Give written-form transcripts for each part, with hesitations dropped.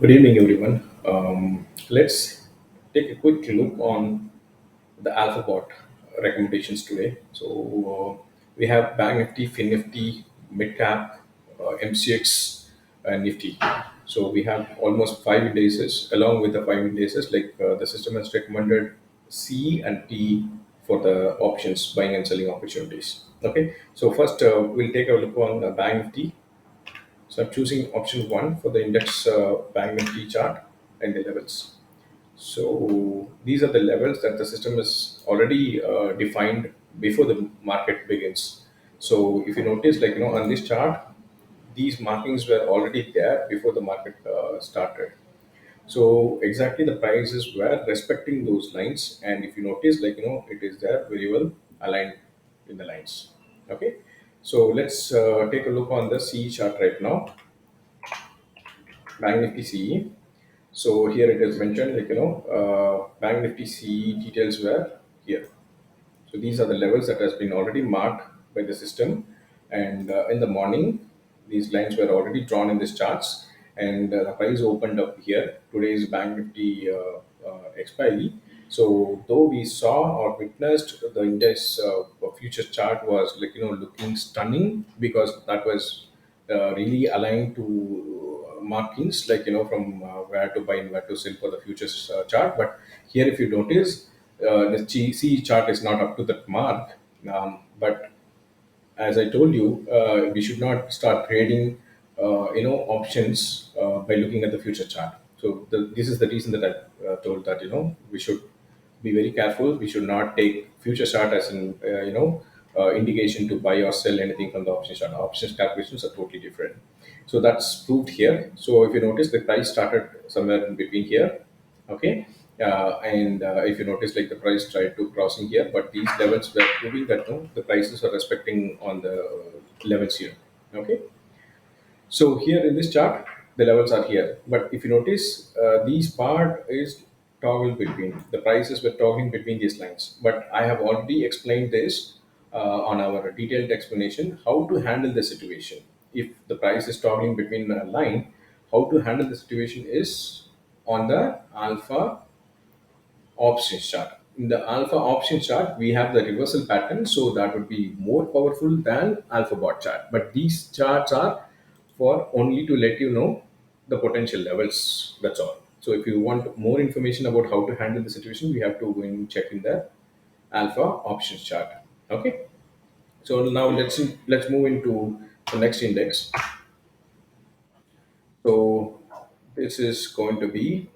Good evening, everyone. Let's take a quick look on the AlphaBot recommendations today. We have Bank Nifty, Fin Nifty, Midcap, MCX, and Nifty. So we have almost 5 indices. Along with the 5 indices, the system has recommended C and T for the options, buying and selling opportunities. Okay. So first, we'll take a look on Bank Nifty. So I'm choosing option one for the index Bank Nifty chart and the levels. So these are the levels that the system has already defined before the market begins. So if you notice, on this chart, these markings were already there before the market started. So exactly the prices were respecting those lines, and if you notice, it is there very well aligned in the lines. Okay, so let's take a look on the C chart right now. Bank Nifty CE. So here it is mentioned, Bank Nifty CE details were here. So these are the levels that has been already marked by the system, and in the morning, these lines were already drawn in these charts, and the price opened up here. Today's Bank Nifty expiry. So though we saw or witnessed the index future chart was looking stunning because that was really aligned to markings from where to buy and where to sell for the futures chart. But here, if you notice, the CE chart is not up to that mark. But as I told you, we should not start trading, options by looking at the future chart. So this is the reason that I told that we should be very careful. We should not take future chart as an indication to buy or sell anything from the option chart. Options calculations are totally different. So that's proved here. So if you notice, the price started somewhere in between here. Okay, and if you notice, the price tried to crossing here, but these levels were proving that no, the prices are respecting on the levels here. Okay, so here in this chart, the levels are here. But if you notice, these part is toggle between the prices were toggling between these lines. But I have already explained this on our detailed explanation how to handle the situation. If the price is toggling between a line, how to handle the situation is on the alpha options chart. In the alpha option chart, we have the reversal pattern, so that would be more powerful than alpha bot chart. But these charts are for only to let you know the potential levels. That's all. So if you want more information about how to handle the situation, we have to go and check in the alpha options chart. Okay. So now let's move into the next index. So this is going to be,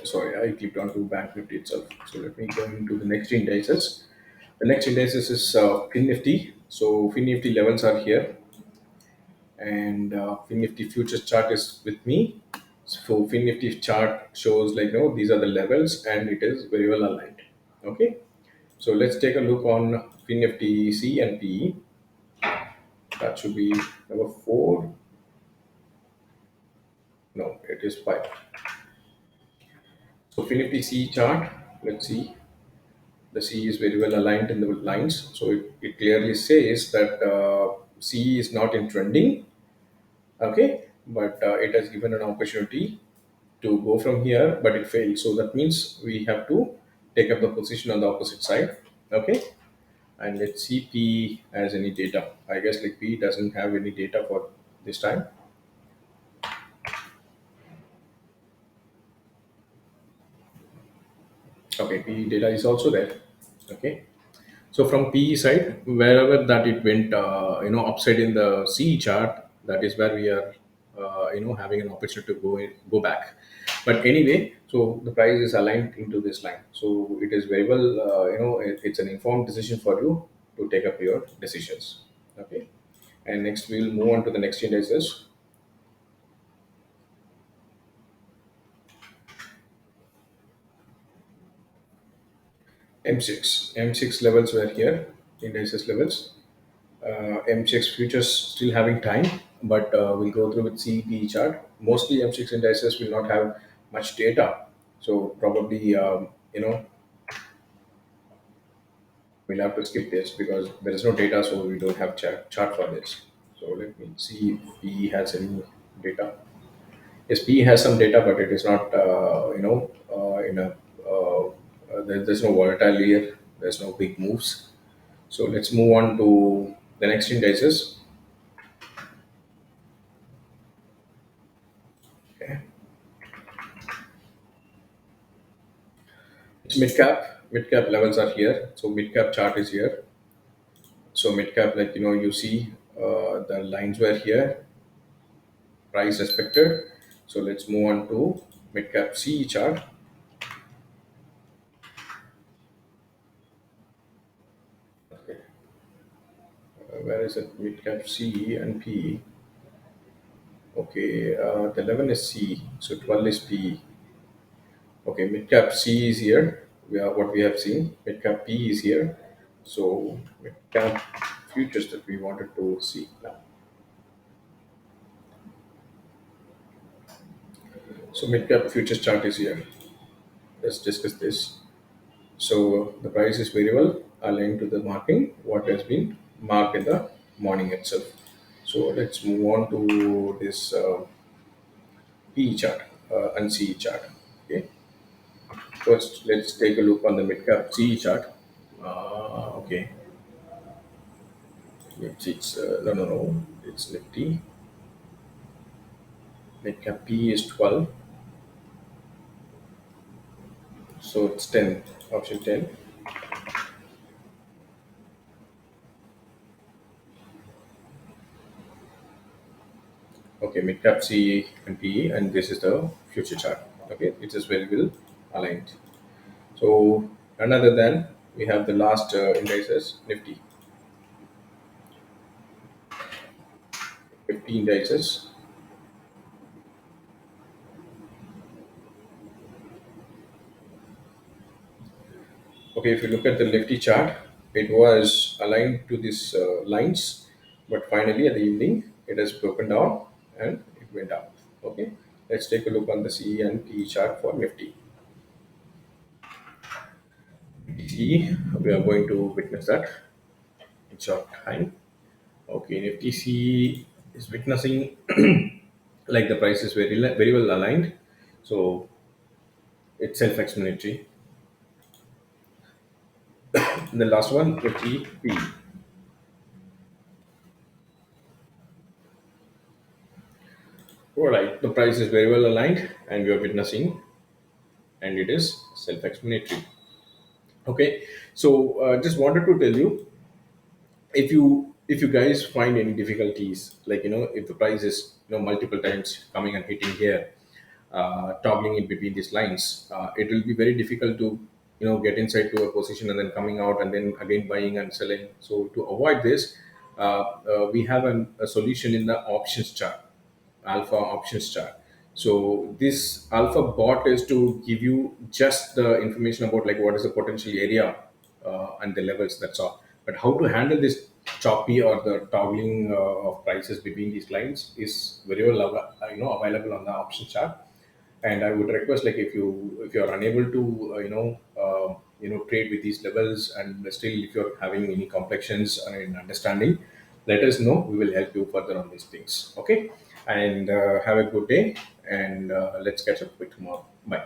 sorry, I clicked onto Bank Nifty itself. So let me go into the next indices. The next indices is Fin Nifty. So Fin Nifty levels are here, and Fin Nifty futures chart is with me. So Fin Nifty chart shows these are the levels, and it is very well aligned. Okay, so let's take a look on Fin Nifty C and PE. That should be number four. No, it is five. So Fin Nifty C chart. Let's see. The C is very well aligned in the lines. So it clearly says that C is not in trending, okay, but it has given an opportunity to go from here, but it failed. So that means we have to take up the position on the opposite side, okay. And let's see P has any data. I guess P doesn't have any data for this time. Okay, P data is also there, okay. So from PE side, wherever that it went, upside in the CE chart, that is where we are, having an opportunity to go back. But anyway, so the price is aligned into this line. So it is very well, it's an informed decision for you to take up your decisions. Okay. And next we'll move on to the next indices. M6 levels were here, indices levels. M6 futures still having time, but we'll go through with CP chart. Mostly M6 indices will not have much data, so probably we'll have to skip this because there is no data, so we don't have chart for this. So let me see if he has any data. SPE has some data, but it is not, in a, there's no volatile here. There's no big moves. So let's move on to the next indices. Okay. It's mid cap. Mid cap levels are here. So mid cap chart is here. So mid cap, like you see, the lines were here, price respected. So let's move on to mid cap CE chart. Okay. Where is it? Mid cap CE and PE. Okay, the 11 is C, so 12 is P. Okay, mid cap C is here. We are what we have seen. Mid cap P is here. So mid cap futures that we wanted to see now. So mid cap futures chart is here. Let's discuss this. So the price is very well aligned to the marking what has been marked in the morning itself. So let's move on to this P chart and C chart. Okay. First, let's take a look on the mid cap CE chart. Okay, it's no, it's Nifty. Mid cap P is 12, so it's 10. Option 10. Okay, mid cap CE and PE, and this is the future chart. Okay, it is very well aligned. So, another than we have the last indices Nifty 50 indices. Okay, if you look at the Nifty chart, it was aligned to these lines, but finally at the evening, it has broken down and it went up. Okay, let's take a look on the CE and PE chart for Nifty. CE, we are going to witness that in short time. Okay, Nifty CE is witnessing like the price is very well aligned, so it's self-explanatory. And the last one, Nifty PE. All right, the price is very well aligned, and we are witnessing, and it is self-explanatory. Okay, so just wanted to tell you, if you guys find any difficulties, like if the price is multiple times coming and hitting here, toggling in between these lines, it will be very difficult to get inside to a position and then coming out and then again buying and selling. So to avoid this, we have a solution in the options chart, alpha options chart. So this alpha bot is to give you just the information about like what is the potential area and the levels. That's all. But how to handle this choppy or the toggling of prices between these lines is very well available on the option chart. And I would request, like, if you are unable to trade with these levels, and still if you're having any complexions in understanding, let us know. We will help you further on these things. Okay, and have a good day, and let's catch up with tomorrow. Bye.